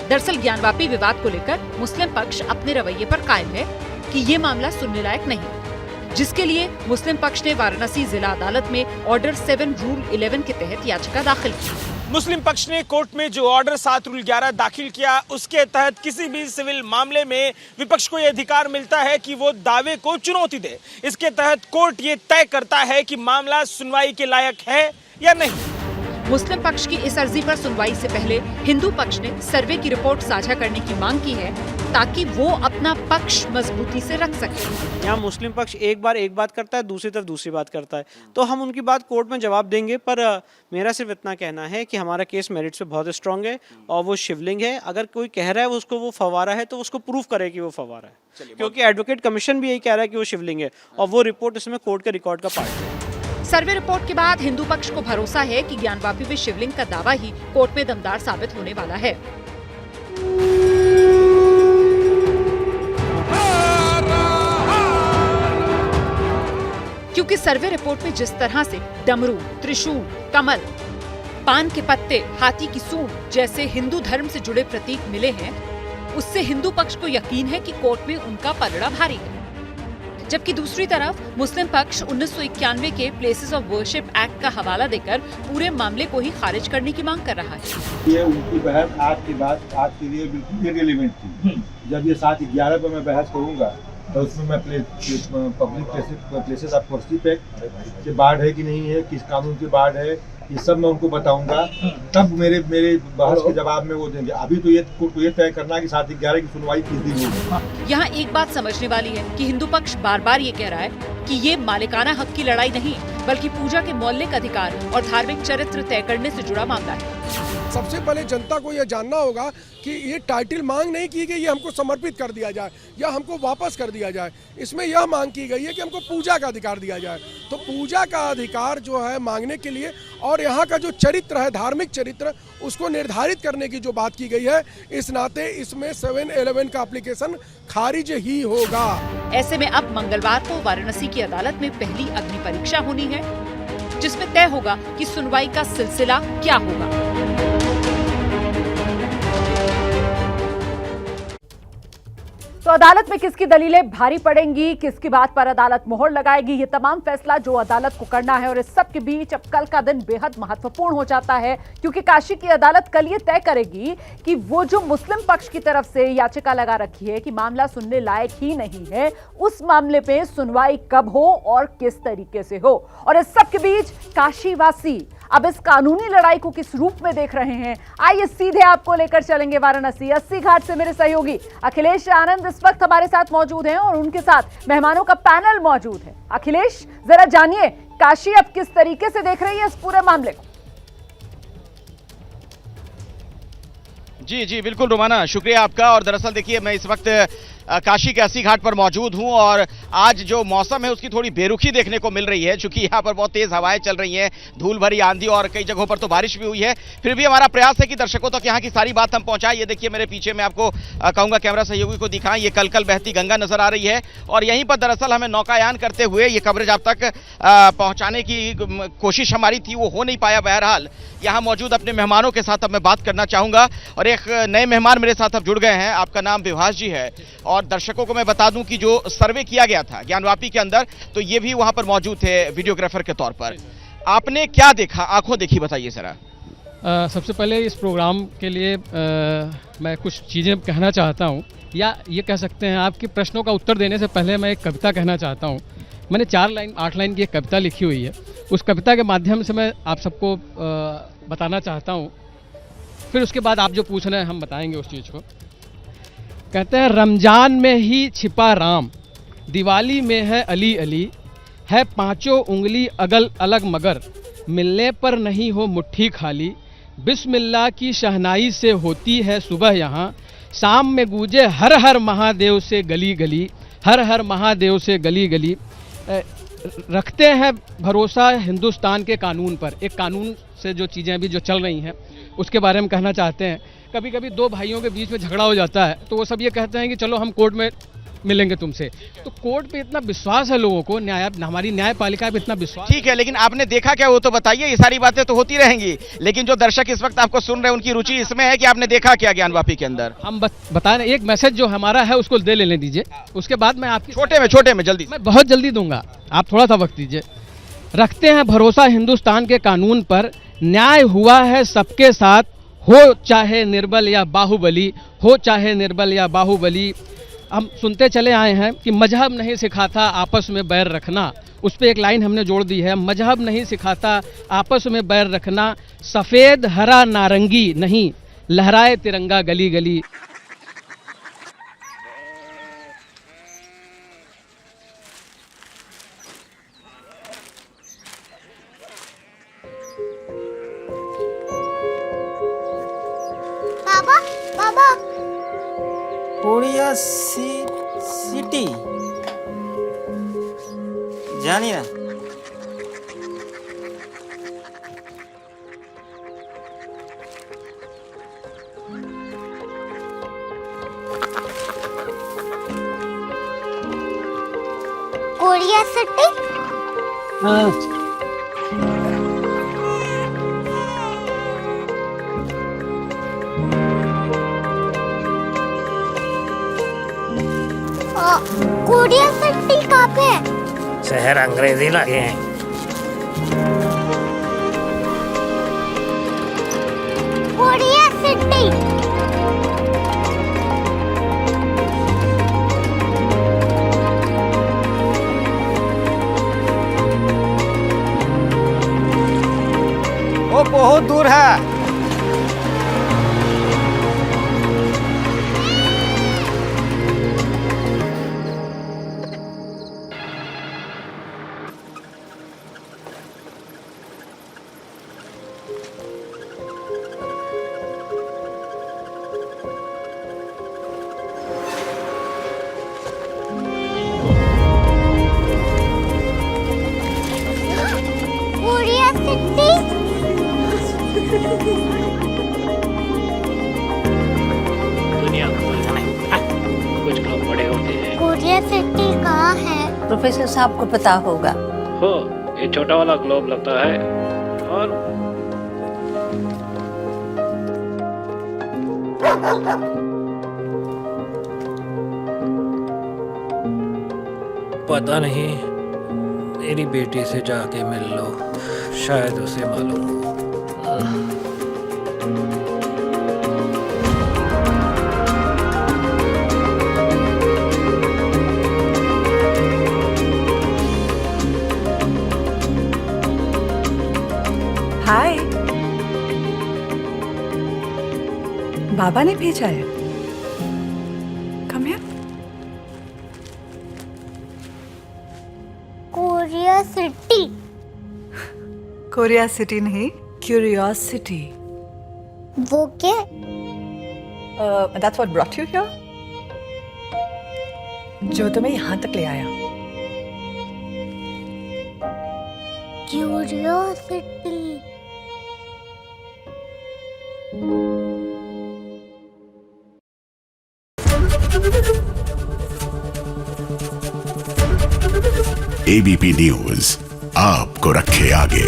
दरअसल ज्ञानवापी विवाद को लेकर मुस्लिम पक्ष अपने रवैये पर कायम है कि ये मामला सुनने लायक नहीं, जिसके लिए मुस्लिम पक्ष ने वाराणसी जिला अदालत में ऑर्डर 7 रूल 11 के तहत याचिका दाखिल की। मुस्लिम पक्ष ने कोर्ट में जो ऑर्डर 7 रूल 11 दाखिल किया, उसके तहत किसी भी सिविल मामले में विपक्ष को यह अधिकार मिलता है कि वो दावे को चुनौती दे। इसके तहत कोर्ट ये तय करता है कि मामला सुनवाई के लायक है या नहीं। मुस्लिम पक्ष की इस अर्जी पर सुनवाई से पहले हिंदू पक्ष ने सर्वे की रिपोर्ट साझा करने की मांग की है ताकि वो अपना पक्ष मजबूती से रख सके। यहाँ मुस्लिम पक्ष एक बात करता है, दूसरी तरफ दूसरी बात करता है, तो हम उनकी बात कोर्ट में जवाब देंगे। पर मेरा सिर्फ इतना कहना है कि हमारा केस मेरिट्स पे बहुत स्ट्रांग है और वो शिवलिंग है। अगर कोई कह रहा है उसको वो फवारा है तो उसको प्रूफ करे कि वो फवारा है, क्योंकि एडवोकेट कमीशन भी यही कह रहा है कि वो शिवलिंग है और वो रिपोर्ट इसमें कोर्ट के रिकॉर्ड का पार्ट है। सर्वे रिपोर्ट के बाद हिंदू पक्ष को भरोसा है कि ज्ञानवापी में शिवलिंग का दावा ही कोर्ट में दमदार साबित होने वाला है। क्योंकि सर्वे रिपोर्ट में जिस तरह से डमरू, त्रिशूल, कमल, पान के पत्ते, हाथी की सूंड जैसे हिंदू धर्म से जुड़े प्रतीक मिले हैं, उससे हिंदू पक्ष को यकीन है कि कोर्ट में उनका पलड़ा भारी है। जबकि दूसरी तरफ मुस्लिम पक्ष 1991 के प्लेसेस ऑफ वर्शिप एक्ट का हवाला देकर पूरे मामले को ही खारिज करने की मांग कर रहा है। ये उनकी बहस आज की बात आज के लिए बिल्कुल इररिलेवेंट थी। जब ये 7/11 पर मैं बहस करूंगा तो उसमें मैं public places of worship act के बाढ़ है कि नहीं है, किस कानून की बाढ़ है, ये सब मैं उनको बताऊंगा, तब मेरे बहस के जवाब में वो देंगे। अभी तो ये तय करना है कि 7/11 की सुनवाई किस दिन होगी। यहाँ एक बात समझने वाली है कि हिंदू पक्ष बार बार ये कह रहा है कि ये मालिकाना हक की लड़ाई नहीं, बल्कि पूजा के मौलिक अधिकार और धार्मिक चरित्र तय करने से जुड़ा मामला है। सबसे पहले जनता को यह जानना होगा कि ये टाइटल मांग नहीं की गई, ये हमको समर्पित कर दिया जाए या हमको वापस कर दिया जाए। इसमें यह मांग की गई है कि हमको पूजा का अधिकार दिया जाए। तो पूजा का अधिकार जो है मांगने के लिए और यहाँ का जो चरित्र है, धार्मिक चरित्र, उसको निर्धारित करने की जो बात की गई है, इस नाते इसमें 7/11 का एप्लीकेशन खारिज ही होगा। ऐसे में अब मंगलवार को वाराणसी की अदालत में पहली अग्नि परीक्षा होनी है, जिसमें तय होगा कि सुनवाई का सिलसिला क्या होगा। तो अदालत में किसकी दलीलें भारी पड़ेंगी, किसकी बात पर अदालत मोहर लगाएगी, ये तमाम फैसला जो अदालत को करना है। और इस सब के बीच अब कल का दिन बेहद महत्वपूर्ण हो जाता है, क्योंकि काशी की अदालत कल ये तय करेगी कि वो जो मुस्लिम पक्ष की तरफ से याचिका लगा रखी है कि मामला सुनने लायक ही नहीं है, उस मामले पे सुनवाई कब हो और किस तरीके से हो। और इस सब के बीच काशीवासी अब इस कानूनी लड़ाई को किस रूप में देख रहे हैं, आइए सीधे आपको लेकर चलेंगे वाराणसी। 80 घाट से मेरे सहयोगी अखिलेश आनंद इस वक्त हमारे साथ मौजूद हैं और उनके साथ मेहमानों का पैनल मौजूद है। अखिलेश, जरा जानिए काशी अब किस तरीके से देख रही है इस पूरे मामले को। जी बिल्कुल रोमाना, शुक्रिया आपका। और दरअसल देखिए, मैं इस वक्त काशी के 80 घाट पर मौजूद हूं और आज जो मौसम है उसकी थोड़ी बेरुखी देखने को मिल रही है, क्योंकि यहाँ पर बहुत तेज हवाएं चल रही हैं, धूल भरी आंधी और कई जगहों पर तो बारिश भी हुई है। फिर भी हमारा प्रयास है कि दर्शकों तक यहाँ की सारी बात हम पहुंचाएं। ये देखिए मेरे पीछे, मैं आपको कहूंगा कैमरा सहयोगी को दिखाएं, ये कल बहती गंगा नजर आ रही है और यहीं पर दरअसल हमें नौकायान करते हुए ये कवरेज आप तक पहुंचाने की कोशिश हमारी थी, वो हो नहीं पाया। बहरहाल यहाँ मौजूद अपने मेहमानों के साथ अब मैं बात करना चाहूंगा और एक नए मेहमान मेरे साथ अब जुड़ गए हैं। आपका नाम विभास जी है और दर्शकों को मैं बता दूं कि जो सर्वे किया गया था ज्ञानवापी के अंदर, तो ये भी वहां पर मौजूद थे वीडियोग्राफर के तौर पर। आपने क्या देखा, आंखों देखी, बताइए जरा। सबसे पहले इस प्रोग्राम के लिए मैं कुछ चीज़ें कहना चाहता हूं, या ये कह सकते हैं आपके प्रश्नों का उत्तर देने से पहले मैं एक कविता कहना चाहता हूं। मैंने 8 लाइन की एक कविता लिखी हुई है, उस कविता के माध्यम से मैं आप सबको बताना चाहता हूं, फिर उसके बाद आप जो पूछ रहे हैं हम बताएंगे उस चीज़ को। कहते हैं, रमजान में ही छिपा राम, दिवाली में है अली अली, है पांचों उंगली अगल अलग मगर, मिलने पर नहीं हो मुट्ठी खाली, बिस्मिल्लाह की शहनाई से होती है सुबह यहाँ, शाम में गूंजे हर हर महादेव से गली गली, हर हर महादेव से गली गली। रखते हैं भरोसा हिंदुस्तान के कानून पर। एक कानून से जो चीज़ें अभी जो चल रही हैं उसके बारे में कहना चाहते हैं। कभी कभी दो भाइयों के बीच में झगड़ा हो जाता है तो वो सब ये कहते हैं कि चलो हम कोर्ट में मिलेंगे तुमसे। तो कोर्ट पे इतना विश्वास है लोगों को, हमारी न्यायपालिका पे इतना विश्वास। ठीक है, लेकिन आपने देखा क्या वो तो बताइए। ये सारी बातें तो होती रहेंगी, लेकिन जो दर्शक इस वक्त आपको सुन रहे हैं उनकी रुचि इसमें है कि आपने देखा क्या ज्ञानवापी के अंदर। हम बता रहे, एक मैसेज जो हमारा है उसको दे लेने दीजिए, उसके बाद मैं आपकी छोटे में जल्दी। मैं बहुत जल्दी दूंगा, आप थोड़ा सा वक्त दीजिए। रखते हैं भरोसा हिंदुस्तान के कानून पर, न्याय हुआ है सबके साथ, हो चाहे निर्बल या बाहुबली, हो चाहे निर्बल या बाहुबली। हम सुनते चले आए हैं कि मजहब नहीं सिखाता आपस में बैर रखना, उस पर एक लाइन हमने जोड़ दी है, मजहब नहीं सिखाता आपस में बैर रखना, सफ़ेद हरा नारंगी नहीं लहराए तिरंगा गली गली। बाबा बाबा कोरिया सिटी জানি না। कोरिया सिटी कोरिया सिटी कहाँ पे है? शहर अंग्रेजी लगे हैं। कोरिया सिटी वो बहुत दूर है। कोरिया सिटी दुनिया को बोलना है, कुछ लोग बड़े होते हैं। कोरिया सिटी कहाँ है? प्रोफेसर साहब को पता होगा। हो ये छोटा वाला ग्लोब लगता है और पता नहीं, मेरी बेटी से जाके मिल लो, शायद उसे मालूम हो। हाय, बाबा ने भेजा है। Come here. Korea city Korea city नहीं, क्यूरियोसिटी। वो क्या? That's what brought you here, जो तुम्हें यहाँ तक ले आया। क्यूरियोसिटी एबीपी न्यूज आपको रखे आगे।